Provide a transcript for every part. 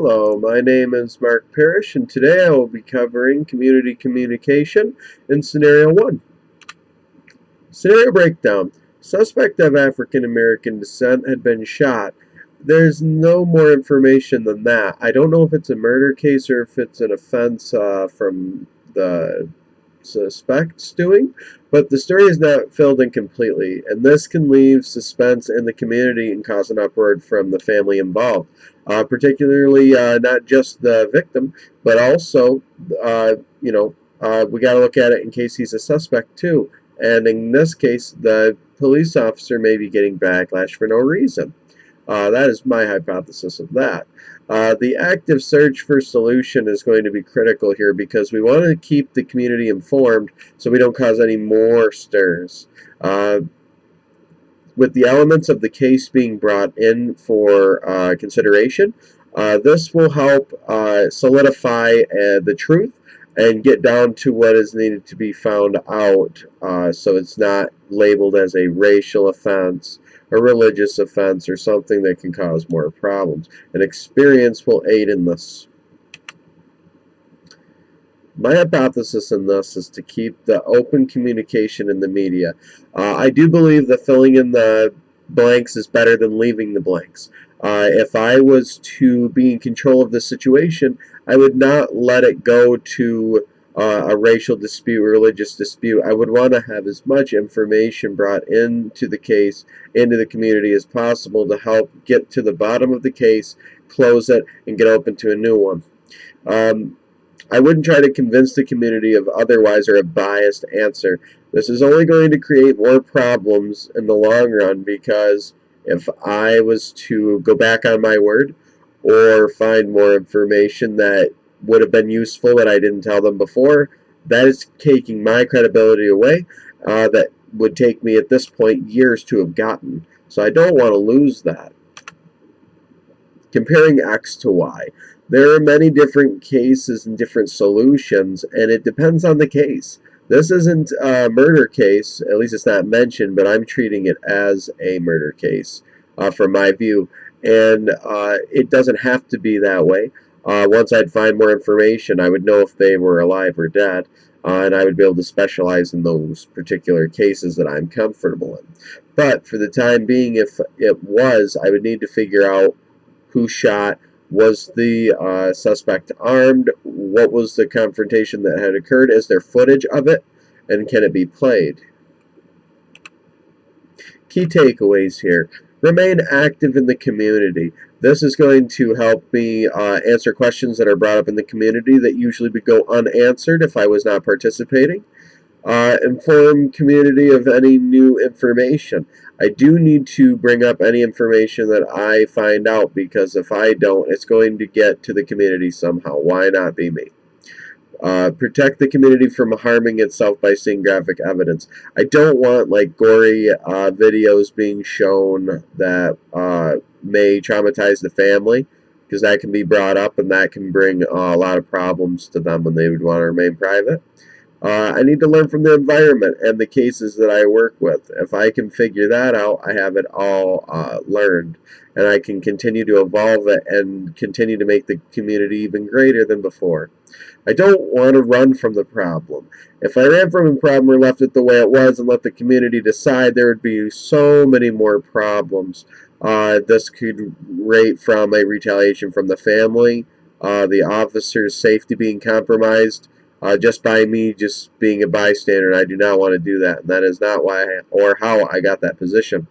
Hello, my name is Mark Parrish, and today I will be covering community communication in Scenario 1. Scenario breakdown. Suspect of African American descent had been shot. There's no more information than that. I don't know if it's a murder case or if it's an offense from the suspect's doing, but the story is not filled in completely, and this can leave suspense in the community and cause an uproar from the family involved, particularly not just the victim, but also, we got to look at it in case he's a suspect too, and in this case, the police officer may be getting backlash for no reason. That is my hypothesis of that. The active search for solution is going to be critical here because we want to keep the community informed so we don't cause any more stirs. With the elements of the case being brought in for consideration, this will help solidify the truth and get down to what is needed to be found out, so it's not labeled as a racial offense, a religious offense, or something that can cause more problems. And experience will aid in this. My hypothesis in this is to keep the open communication in the media. I do believe that filling in the blanks is better than leaving the blanks. If I was to be in control of the situation, I would not let it go to a racial dispute, religious dispute. I would want to have as much information brought into the case, into the community as possible to help get to the bottom of the case, close it, and get open to a new one. I wouldn't try to convince the community of otherwise or a biased answer. This is only going to create more problems in the long run, because if I was to go back on my word or find more information that would have been useful that I didn't tell them before, that is taking my credibility away, that would take me at this point years to have gotten. So I don't want to lose that. Comparing X to Y. There are many different cases and different solutions, and it depends on the case. This isn't a murder case, at least it's not mentioned, but I'm treating it as a murder case from my view. And it doesn't have to be that way. Once I'd find more information, I would know if they were alive or dead, and I would be able to specialize in those particular cases that I'm comfortable in. But for the time being, if it was, I would need to figure out who shot. Was the suspect armed? What was the confrontation that had occurred? Is there footage of it? And can it be played? Key takeaways here. Remain active in the community. This is going to help me answer questions that are brought up in the community that usually would go unanswered if I was not participating. Inform community of any new information. I do need to bring up any information that I find out, because if I don't, it's going to get to the community somehow. Why not be me? Protect the community from harming itself by seeing graphic evidence. I don't want like gory videos being shown that may traumatize the family, because that can be brought up and that can bring a lot of problems to them when they would want to remain private. I need to learn from the environment and the cases that I work with. If I can figure that out, I have it all learned, and I can continue to evolve it and continue to make the community even greater than before. I don't want to run from the problem. If I ran from the problem or left it the way it was and let the community decide, there would be so many more problems. This could rate from a retaliation from the family, the officer's safety being compromised, just by me just being a bystander. I do not want to do that, and that is not why or how I got that position.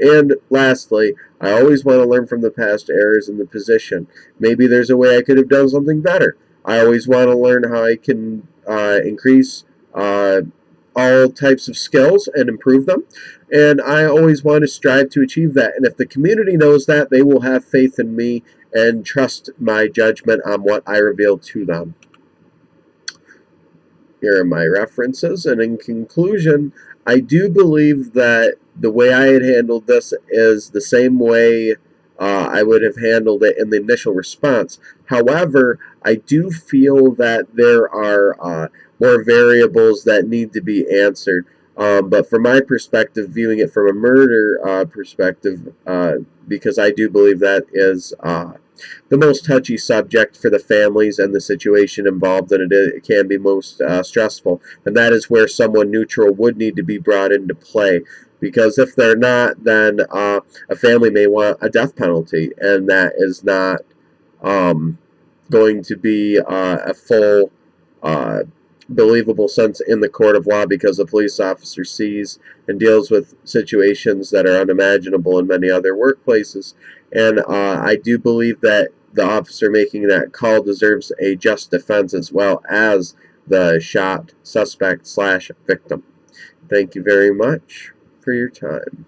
And lastly, I always want to learn from the past errors in the position. Maybe there's a way I could have done something better. I always want to learn how I can increase all types of skills and improve them, and I always want to strive to achieve that. And if the community knows that, they will have faith in me and trust my judgment on what I reveal to them. Here are my references, and in conclusion, I do believe that the way I had handled this is the same way I would have handled it in the initial response. However, I do feel that there are more variables that need to be answered. But from my perspective, viewing it from a murder perspective, because I do believe that is the most touchy subject for the families and the situation involved, and it can be most stressful. And that is where someone neutral would need to be brought into play. Because if they're not, then a family may want a death penalty, and that is not going to be a full believable sense in the court of law, because a police officer sees and deals with situations that are unimaginable in many other workplaces. And I do believe that the officer making that call deserves a just defense as well as the shot suspect / victim. Thank you very much for your time.